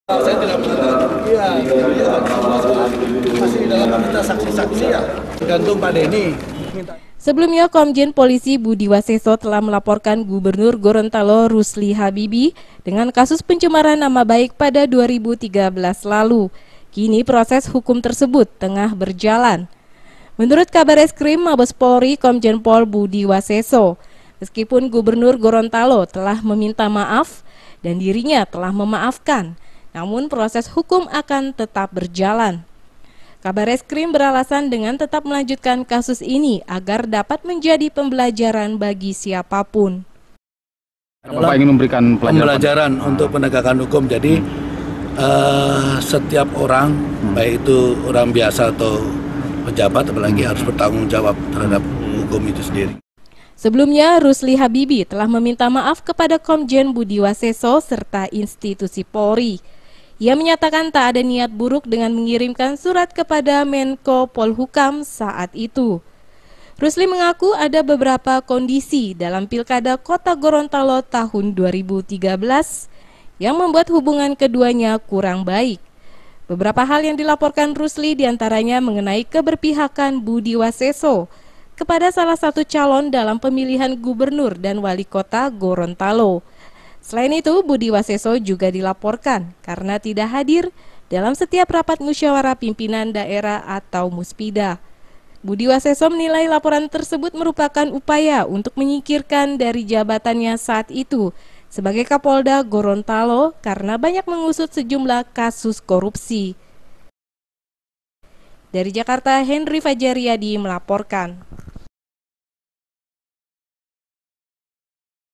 Saya tidak mengatakan iya, masih dalam kita saksi-saksi ya, tergantung Pak Denny. Sebelumnya, Komjen Polisi Budi Waseso telah melaporkan Gubernur Gorontalo Rusli Habibie dengan kasus pencemaran nama baik pada 2013 lalu. Kini proses hukum tersebut tengah berjalan. Menurut Kabareskrim Mabes Polri Komjen Pol Budi Waseso, meskipun Gubernur Gorontalo telah meminta maaf dan dirinya telah memaafkan, namun proses hukum akan tetap berjalan. Kabareskrim beralasan dengan tetap melanjutkan kasus ini agar dapat menjadi pembelajaran bagi siapapun. Bapak ingin memberikan pembelajaran untuk penegakan hukum. Jadi setiap orang, baik itu orang biasa atau pejabat, apalagi harus bertanggung jawab terhadap hukum itu sendiri. Sebelumnya, Rusli Habibie telah meminta maaf kepada Komjen Budi Waseso serta institusi Polri. Ia menyatakan tak ada niat buruk dengan mengirimkan surat kepada Menko Polhukam saat itu. Rusli mengaku ada beberapa kondisi dalam Pilkada Kota Gorontalo tahun 2013 yang membuat hubungan keduanya kurang baik. Beberapa hal yang dilaporkan Rusli diantaranya mengenai keberpihakan Budi Waseso kepada salah satu calon dalam pemilihan gubernur dan wali kota Gorontalo. Selain itu, Budi Waseso juga dilaporkan karena tidak hadir dalam setiap rapat musyawarah pimpinan daerah atau Muspida. Budi Waseso menilai laporan tersebut merupakan upaya untuk menyingkirkan dari jabatannya saat itu sebagai Kapolda Gorontalo karena banyak mengusut sejumlah kasus korupsi. Dari Jakarta, Henry Fajariadi melaporkan.